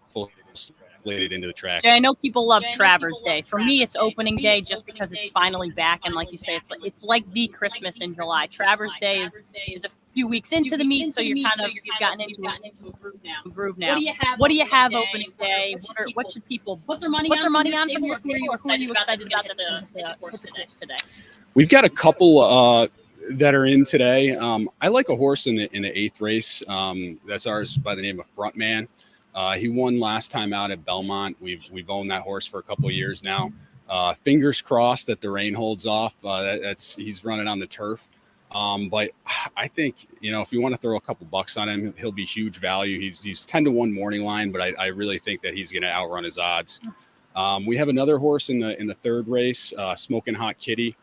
slated into the track. Jay, I know people love Travers Day. For me, it's opening day just because it's finally back, and like you say, it's like the Christmas in July. Travers Day is a few weeks into the meet, so you've gotten into a groove now. What do you have opening day? What should people put their money on from your stable? Who are you excited about to hit the course today? We've got a couple that are in today. I like a horse in the 8th race. That's ours by the name of Frontman. He won last time out at Belmont. We've owned that horse for a couple of years now. Fingers crossed that the rain holds off. He's running on the turf. But I think, if you want to throw a couple bucks on him, he'll be huge value. He's 10-1 morning line, but I really think that he's going to outrun his odds. We have another horse in the 3rd race, Smoking Hot Kitty.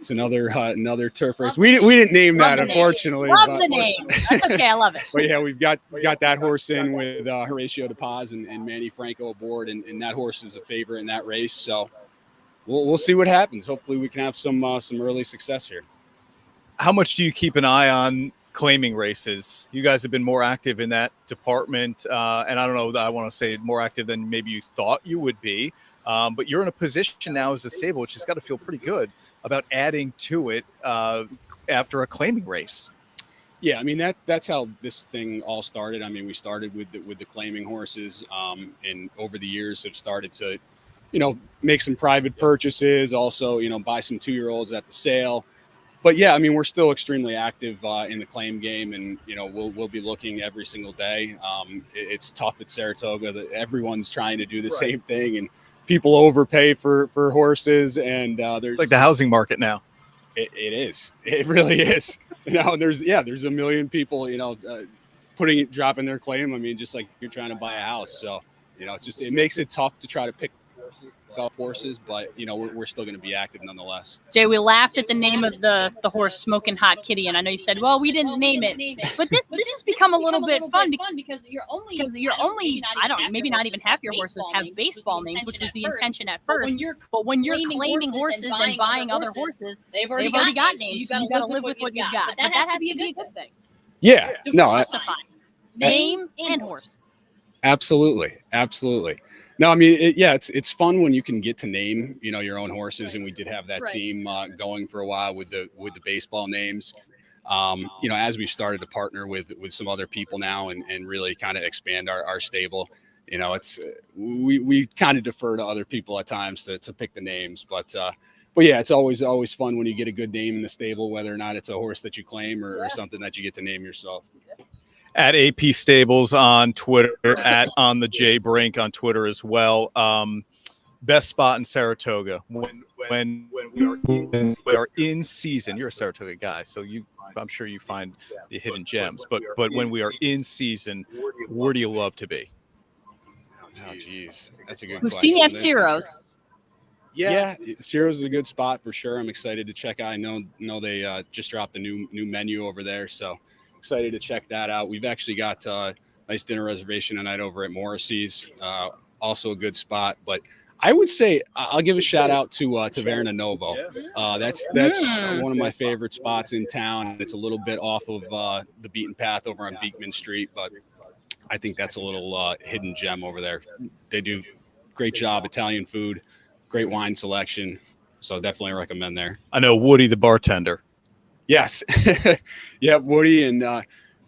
It's another turf race. We didn't name that, unfortunately. Love the name. That's okay. I love it. But yeah, we got that horse in with Horatio De Paz and Manny Franco aboard, and that horse is a favorite in that race. So we'll see what happens. Hopefully, we can have some early success here. How much do you keep an eye on claiming races? You guys have been more active in that department, and I don't know that I want to say more active than maybe you thought you would be. But you're in a position now as a stable, which has got to feel pretty good about adding to it after a claiming race. Yeah, I mean that's how this thing all started. I mean, we started with the claiming horses, and over the years have started to, make some private purchases. Also, buy some 2-year-olds at the sale. But yeah, I mean, we're still extremely active in the claim game, and we'll be looking every single day. It's tough at Saratoga that everyone's trying to do the same thing, and people overpay for horses, and there's like the housing market now. It is. It really is. There's a million people, dropping their claim. I mean, just like you're trying to buy a house. So, it makes it tough to try to pick up horses, but we're still going to be active nonetheless. Jay, we laughed at the name of the horse Smoking Hot Kitty, and I know you said, well, we didn't name it, but this has become a little bit fun because you're only I don't know, maybe not even half your horses have baseball names, which was the intention at first. But when you're claiming horses and buying other horses, they've already got names, so you got to live with what you've got. But that has to be a good thing. Yeah, name and horse. Absolutely. No, I mean, it's fun when you can get to name, your own horses, and we did have that theme going for a while with the baseball names. As we've started to partner with some other people now and really kind of expand our stable, we kind of defer to other people at times to pick the names, but but yeah, it's always fun when you get a good name in the stable, whether or not it's a horse that you claim or something that you get to name yourself. At AP Stables on Twitter, at On the J Brink on Twitter as well. Best spot in Saratoga when we are in season. You're a Saratoga guy, so I'm sure you find the hidden gems. But when we are in season, where do you love to be? Oh, geez, that's a good We've question. seen you at Ciro's. Yeah, Ciro's is a good spot for sure. I'm excited to check out. I know they just dropped a new menu over there, so excited to check that out. We've actually got a nice dinner reservation tonight over at Morrissey's, also a good spot. But I would say I'll give a shout out to Verna Novo. That's one of my favorite spots in town. It's a little bit off of the beaten path over on Beekman Street, but I think that's a little hidden gem over there. They do great job, Italian food, great wine selection. So definitely recommend there. I know Woody, the bartender. Yes. Yeah, Woody and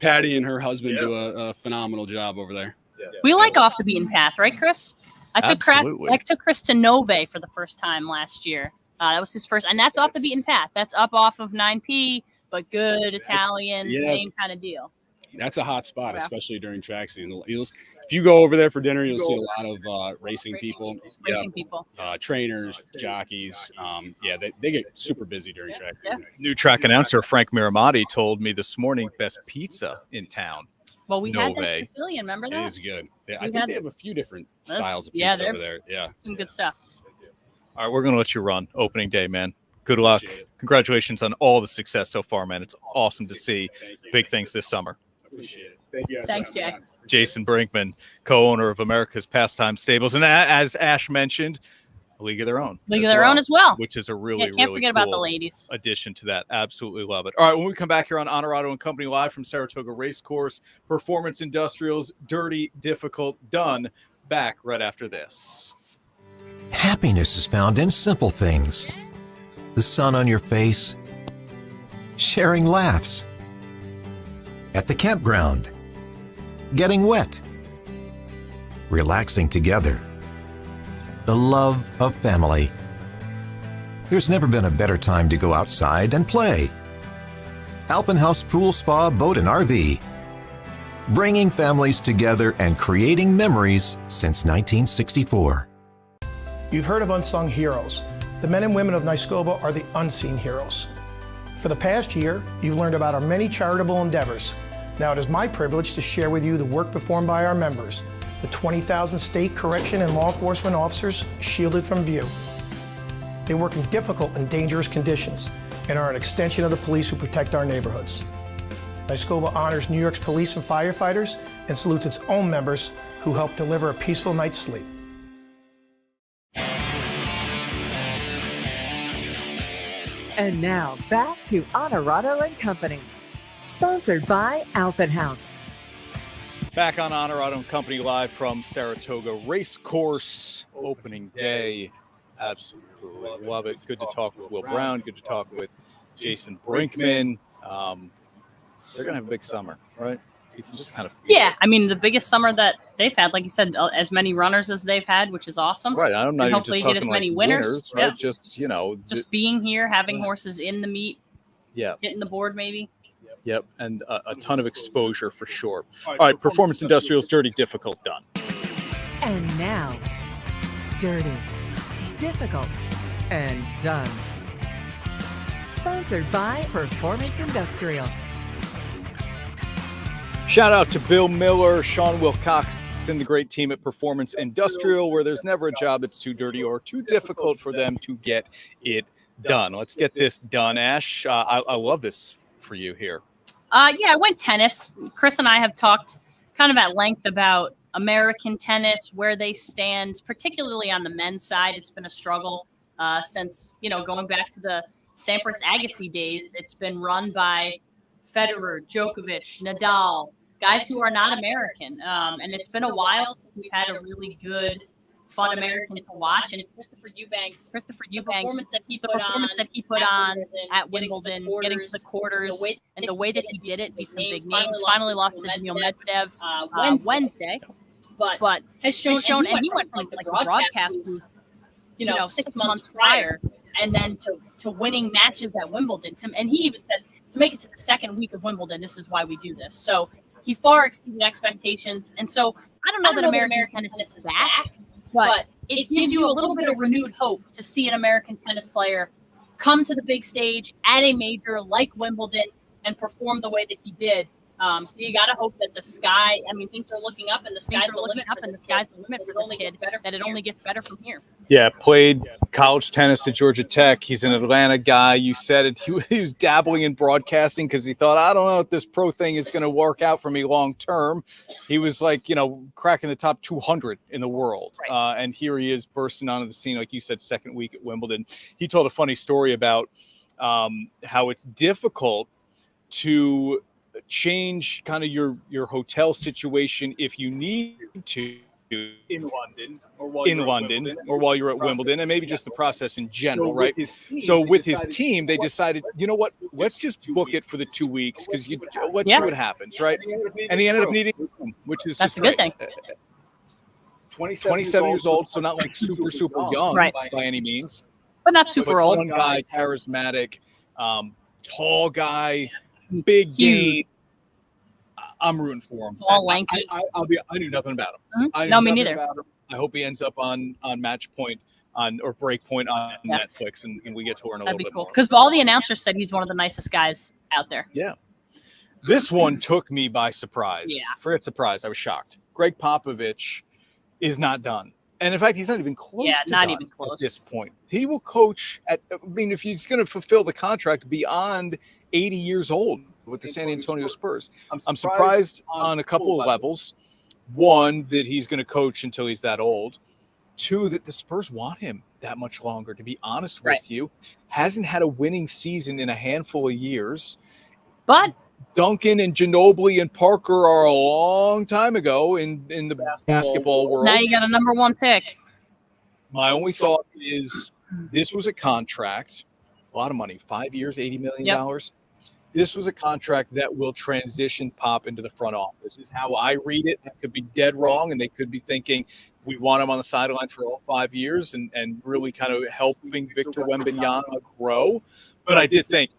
Patty and her husband do a phenomenal job over there. We like off the beaten path, right, Chris? I took Chris to Nove for the first time last year. That was his first, and that's off the beaten path. That's up off of 9P, but good Italian, same kind of deal. That's a hot spot, especially during track season. If you go over there for dinner, you'll see a lot of racing people, trainers, jockeys. They get super busy during track season. New track announcer Frank Miramati told me this morning best pizza in town. Well, we had that Sicilian, remember that? It is good. I think they have a few different styles of pizza over there. Yeah. Some good stuff. All right, we're going to let you run opening day, man. Good luck. Congratulations on all the success so far, man. It's awesome to see. Big things this summer. Appreciate it. Thank you. Thanks, Jay. Jason Brinkman, co-owner of America's Pastime Stables. And as Ash mentioned, a League of Their Own. League of Their Own as well. Which is a really can't forget about the ladies. Addition to that. Absolutely love it. All right, when we come back here on Onorato and Company live from Saratoga Racecourse, Performance Industrials, Dirty, Difficult, Done. Back right after this. Happiness is found in simple things. The sun on your face, sharing laughs, at the campground, getting wet, relaxing together, the love of family. There's never been a better time to go outside and play. Alpenhaus Pool Spa Boat and RV, bringing families together and creating memories since 1964. You've heard of unsung heroes. The men and women of Nyskoba are the unseen heroes. For the past year, you've learned about our many charitable endeavors. Now it is my privilege to share with you the work performed by our members, the 20,000 state correction and law enforcement officers shielded from view. They work in difficult and dangerous conditions and are an extension of the police who protect our neighborhoods. Nyskoba honors New York's police and firefighters and salutes its own members who help deliver a peaceful night's sleep. And now back to Onorato and Company, sponsored by Alpenhaus. Back on Onorato and Company live from Saratoga Racecourse, opening day. Absolutely love it. Good to talk with Will Brown. Good to talk with Jason Brinkman. They're going to have a big summer, right? You can just kind of I mean, the biggest summer that they've had, like you said, as many runners as they've had, which is awesome. Right. I'm not and even hopefully just get talking as many like winners. Right? Yeah. Just being here, having horses in the meet. Yeah. Hitting the board, maybe. Yep. And a ton of exposure for sure. All right. Performance Industrials, Dirty, Difficult, Done. And now, Dirty, Difficult, and Done. Sponsored by Performance Industrial. Shout out to Bill Miller, Sean Wilcox, and the great team at Performance Industrial, where there's never a job that's too dirty or too difficult for them to get it done. Let's get this done, Ash. I love this for you here. I went tennis. Chris and I have talked kind of at length about American tennis, where they stand, particularly on the men's side. It's been a struggle since, going back to the Sampras Agassi days. It's been run by Federer, Djokovic, Nadal, guys who are not American. And it's been a while since we've had a really good, fun American to watch. And Christopher Eubanks, the performance that he put on at Wimbledon, getting to the quarters, and the way that he did it, beat some big names, finally lost to Daniil Medvedev Wednesday. But has shown, and he went from like a broadcast booth, 6 months prior, and then to winning matches at Wimbledon. And he even said to make it to the second week of Wimbledon, this is why we do this. So he far exceeded expectations. And so I don't know that American tennis is back, but it gives you a little bit of renewed hope to see an American tennis player come to the big stage at a major like Wimbledon and perform the way that he did. So you got to hope that the sky, I mean, things are looking up and the sky's the limit for this kid, that it only gets better from here. Yeah, played college tennis at Georgia Tech. He's an Atlanta guy. You said it. He was dabbling in broadcasting because he thought, I don't know if this pro thing is going to work out for me long term. He was like, cracking the top 200 in the world. Right. And here he is bursting onto the scene, like you said, second week at Wimbledon. He told a funny story about how it's difficult to change kind of your hotel situation if you need to in London or while you're at Wimbledon, and maybe just the process in general, right? So with his team, they decided, you know what, let's just book it for the 2 weeks because let's see what happens, right? And he ended up needing, which is that's a good thing. 27 years old, so not like super young by any means, but not super old. One guy, charismatic, tall guy. Big game. I'm rooting for him. All lanky. I knew nothing about him. Mm-hmm. No, me neither. I hope he ends up on Match Point or Break Point on Netflix, and we get to learn a little bit more. Because all the announcers said he's one of the nicest guys out there. Yeah. This one took me by surprise. Yeah. Forget surprise. I was shocked. Greg Popovich is not done. And in fact, he's not even close to not done even close at this point. He will coach if he's going to fulfill the contract beyond 80 years old with the San Antonio Spurs. I'm surprised on a couple of levels. One, that he's going to coach until he's that old. Two, that the Spurs want him that much longer, to be honest with you. Hasn't had a winning season in a handful of years. But Duncan and Ginobili and Parker are a long time ago in the basketball world. Now you got a number one pick. My only thought is this was a contract, a lot of money, 5 years, $80 million. Yep. This was a contract that will transition Pop into the front office. This is how I read it. I could be dead wrong, and they could be thinking we want him on the sideline for all 5 years and really kind of helping Victor Wembanyama grow. But I did think,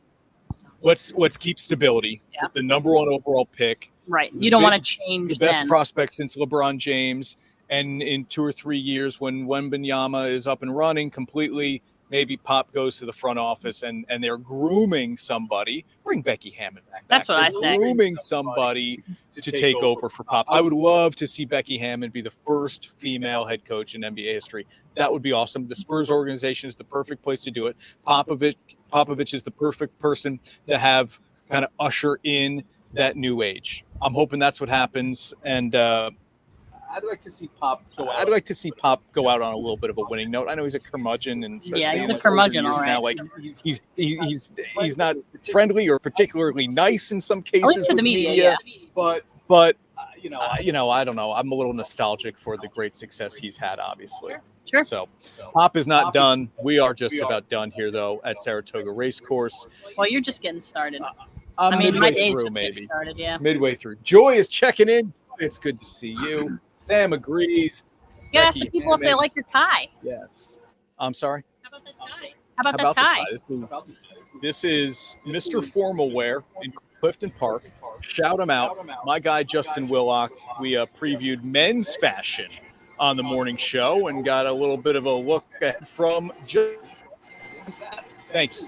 let's keep stability. With the number one overall pick. Right. You don't want to change the best prospect since LeBron James. And in 2 or 3 years, when Wembanyama is up and running completely, maybe Pop goes to the front office and they're grooming somebody. Bring Becky Hammond back. That's what I say. Grooming somebody to take over for Pop. I would love to see Becky Hammond be the first female head coach in NBA history. That would be awesome. The Spurs organization is the perfect place to do it. Popovich is the perfect person to have kind of usher in that new age. I'm hoping that's what happens. And I'd like to see Pop go out. I'd like to see Pop go out on a little bit of a winning note. I know he's a curmudgeon, and he's a curmudgeon. All right. Now, like he's not friendly or particularly nice in some cases. At least to the media. But I don't know. I'm a little nostalgic for the great success he's had, obviously. Sure. So Pop is not done. We are just about done here, though, at Saratoga Racecourse. Well, you're just getting started. My day's just getting started. Yeah. Midway through. Joy is checking in. It's good to see you. Sam agrees. You gotta ask the people if they like your tie. Yes. I'm sorry? How about that tie? This is Mr. Formal Wear in Clifton Park. Shout him out. My guy, Justin Willock. We previewed men's fashion on the morning show and got a little bit of a look from Thank you.